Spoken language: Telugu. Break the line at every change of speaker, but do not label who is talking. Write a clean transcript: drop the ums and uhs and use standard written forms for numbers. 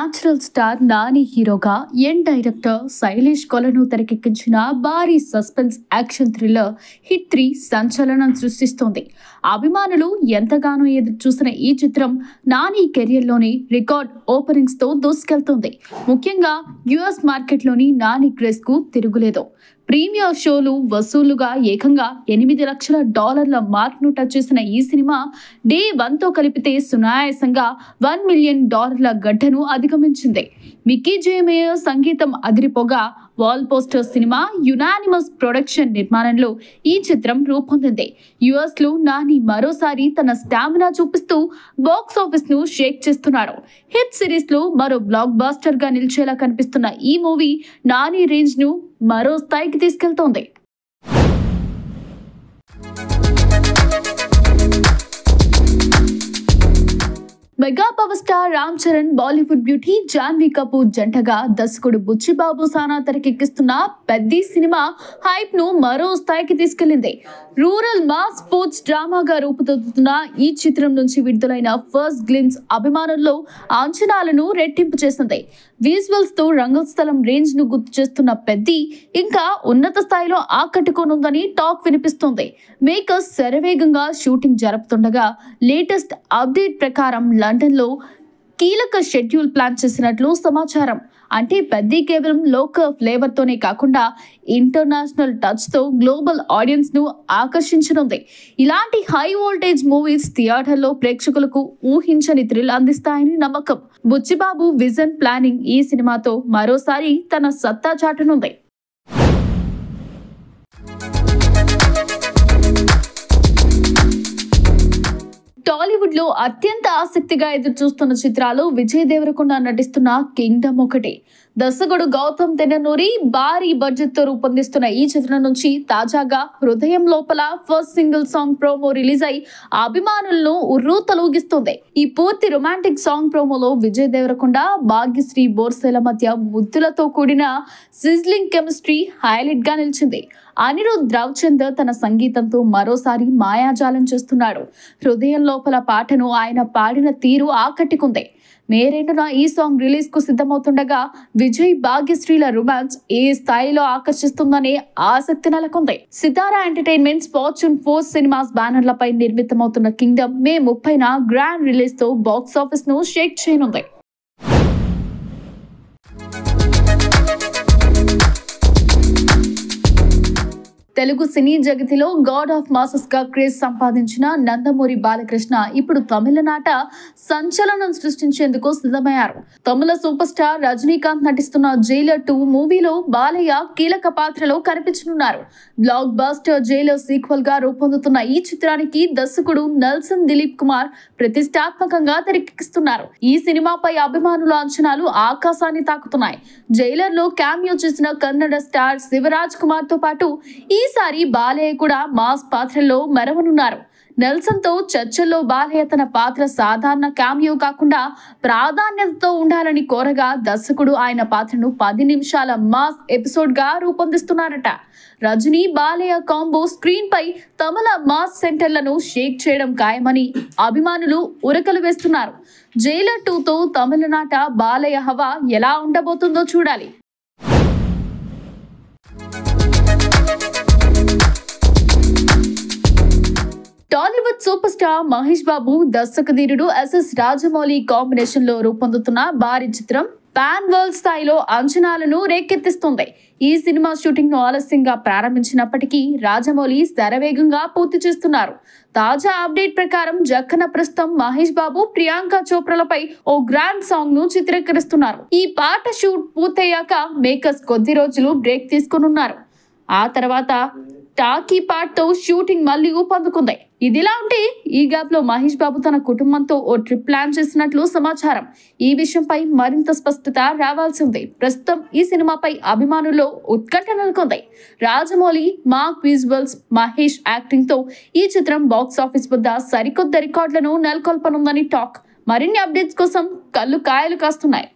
న్యాచురల్ స్టార్ నాని హీరోగా యంగ్ డైరెక్టర్ శైలేష్ కొలను తెరకెక్కించిన భారీ సస్పెన్స్ యాక్షన్ థ్రిల్లర్ హిట్ 3 సంచలనం సృష్టిస్తోంది. అభిమానులు ఎంతగానో ఎదురు చూసిన ఈ చిత్రం నాని కెరియర్లోని రికార్డ్ ఓపెనింగ్స్ తో దూసుకెళ్తోంది. ముఖ్యంగా యుఎస్ మార్కెట్లోని నాని క్రేజ్ కు తిరుగులేదు. ప్రీమియర్ షోలు వసూలుగా ఏకంగా $8 లక్షల మార్క్ను టచ్ చేసిన ఈ సినిమా డే 1తో కలిపితే సునాయాసంగా $1 మిలియన్ గడ్డను అధిగమించింది. మిక్కీ జే మేయర్ సంగీతం అదిరిపోగా wall poster cinema unanimous production నిర్మాణంలో ఈ చిత్రం రూపొందింది. యుఎస్ లో నాని మరోసారి తన స్టామినా చూపిస్తూ బాక్స్ ఆఫీస్ ను షేక్ చేస్తున్నాడు. హిట్ సిరీస్ లో మరో బ్లాక్ బాస్టర్ గా నిలిచేలా కనిపిస్తున్న ఈ మూవీ నాని రేంజ్ ను మరో స్థాయికి తీసుకెళ్తోంది. Mega power star Ram Charan, Bollywood beauty Janhvi Kapoor జంటగా దర్శకుడు బుచ్చిబాబు సానా తెరకెక్కిస్తున్న పెద్ది సినిమా హైప్ ను మరో స్థాయికి తీసుకెళ్లింది. రూరల్ మాస్ స్పోర్ట్స్ డ్రామాగా రూపుదిద్దుతున్న ఈ చిత్రం నుంచి విడుదలైన ఫస్ట్ గ్లిమ్స్ అభిమానుల్లో అంచనాలను రెట్టింపు చేసింది. విజువల్స్ తో రంగస్థలం రేంజ్ ను గుర్తు చేస్తున్న పెద్ది ఇంకా ఉన్నత స్థాయిలో ఆకట్టుకోనుందని టాక్ వినిపిస్తోంది. మేకర్స్ శరవేగంగా షూటింగ్ జరుపుతుండగా లేటెస్ట్ అప్డేట్ ప్రకారం లండన్ లో కీలక షెడ్యూల్ ప్లాన్ చేసినట్లు సమాచారం. అంటే పెద్ది కేవలం లోకల్ ఫ్లేవర్ తోనే కాకుండా ఇంటర్నేషనల్ టచ్ తో గ్లోబల్ ఆడియన్స్ ను ఆకర్షించనుంది. ఇలాంటి హై వోల్టేజ్ మూవీస్ థియేటర్లో ప్రేక్షకులకు ఊహించని థ్రిల్ అందిస్తాయని నమ్మకం. బుచ్చిబాబు విజన్ ప్లానింగ్ ఈ సినిమాతో మరోసారి తన సత్తా చాటనుంది. టాలీవుడ్ లో అత్యంత ఆసక్తిగా ఎదురు చూస్తున్న చిత్రాలు విజయ్ దేవరకొండ నటిస్తున్న కింగ్డమ్ ఒకటి. దర్శకుడు గౌతమ్ తెన్ననూరి భారీ బడ్జెట్ తో రూపొందిస్తున్న ఈ చిత్రం నుంచి తాజాగా హృదయం లోపల first single song promo release అయి అభిమానులను ఉర్రూ తలూగిస్తుంది. ఈ పూర్తి రొమాంటిక్ సాంగ్ ప్రోమోలో విజయ్ దేవరకొండ, భాగ్యశ్రీ బోర్సేల మధ్య ముద్దులతో కూడిన సిజ్లింగ్ కెమిస్ట్రీ హైలైట్ గా నిలిచింది. అనిరుద్ రవిచందర్ తన సంగీతంతో మరోసారి మాయాజాలం చేస్తున్నాడు. హృదయం లోపల పాటను ఆయన పాడిన తీరు ఆకట్టుకుంది. మే 2న ఈ సాంగ్ రిలీజ్ కు సిద్ధమవుతుండగా విజయ్ భాగ్యశ్రీల రొమాన్స్ ఏ స్థాయిలో ఆకర్షిస్తుందనే ఆసక్తి నెలకొంది. సితారా ఎంటర్టైన్మెంట్స్, ఫార్చ్యూన్ 4 సినిమాస్ బ్యానర్లపై నిర్మితమవుతున్న కింగ్డమ్ మే 30న గ్రాండ్ రిలీజ్ తో బాక్స్ ఆఫీస్ ను షేక్ చేయనుంది. తెలుగు సినీ జగతిలో గాడ్ ఆఫ్ మాసెస్ గా క్రేజ్ సంపాదించిన నందమూరి బాలకృష్ణ ఇప్పుడు తమిళనాట సంచలనం సృష్టించేందుకు సిద్ధమయ్యారు. తమిళ సూపర్ స్టార్ రజనీకాంత్ నటిస్తున్న జైలర్ 2 మూవీలో బాలయ్య కీలక పాత్రలో కనిపించనున్నారు. బ్లాక్ బాస్టర్ జైలర్ సీక్వెల్ గా రూపొందుతున్న ఈ చిత్రానికి దర్శకుడు నెల్సన్ దిలీప్ కుమార్ ప్రతిష్టాత్మకంగా తెరకెక్కిస్తున్నారు. ఈ సినిమాపై అభిమానుల అంచనాలు ఆకాశాన్ని తాకుతున్నాయి. జైలర్ లో క్యామియో చేసిన కన్నడ స్టార్ శివరాజ్ కుమార్ తో పాటు ఈసారి బాలయ్య కూడా మాస్ పాత్రలో మెరవనున్నారు. నెల్సన్ తో చర్చల్లో బాలయ్య తన పాత్ర సాధారణ క్యామియో కాకుండా ప్రాధాన్యతతో ఉండాలని కోరగా దర్శకుడు ఆయన పాత్రను 10 నిమిషాల మాస్ ఎపిసోడ్ గా రూపొందిస్తున్నారట. రజనీ బాలయ్య కాంబో స్క్రీన్ పై తమిళ మాస్ సెంటర్లను షేక్ చేయడం ఖాయమని అభిమానులు ఉరకలు వేస్తున్నారు. జైలర్ 2తో తమిళనాట బాలయ్య హవా ఎలా ఉండబోతుందో చూడాలి. Tollywood super star Mahesh Babu, దర్శకధీరుడు SS Rajamouli combination లో రూపొందుతున్న భారీ చిత్రం పాన్ వరల్డ్ స్థాయిలో అంచనాలను రేకెత్తిస్తుంది. ఈ సినిమా షూటింగ్ ను ఆలస్యంగా ప్రారంభించినప్పటికీ రాజమౌళి శరవేగంగా పూర్తి చేస్తున్నారు. తాజా అప్డేట్ ప్రకారం జక్కన ప్రస్తుతం మహేష్ బాబు, ప్రియాంక చోప్రాలపై ఓ గ్రాండ్ సాంగ్ ను చిత్రీకరిస్తున్నారు. ఈ పాట షూట్ పూర్తయ్యాక మేకర్స్ కొద్ది రోజులు బ్రేక్ తీసుకున్నారు. ఆ తర్వాత టాకీ పార్ట్ తో షూటింగ్ మళ్లీ ఊపందుకుంది. ఇదిలా ఉంటే ఈ గ్యాప్ లో మహేష్ బాబు తన కుటుంబంతో ఓ ట్రిప్ ప్లాన్ చేసినట్లు సమాచారం. ఈ విషయంపై మరింత స్పష్టత రావాల్సి ఉంది. ప్రస్తుతం ఈ సినిమాపై అభిమానుల్లో ఉత్కంఠ నెలకొంది. Rajamouli, mark visuals, Mahesh acting తో ఈ చిత్రం బాక్స్ ఆఫీస్ వద్ద సరికొత్త రికార్డులను నెలకొల్పనుందని టాక్. మరిన్ని అప్డేట్స్ కోసం కళ్ళు కాయలు కాస్తున్నాయి.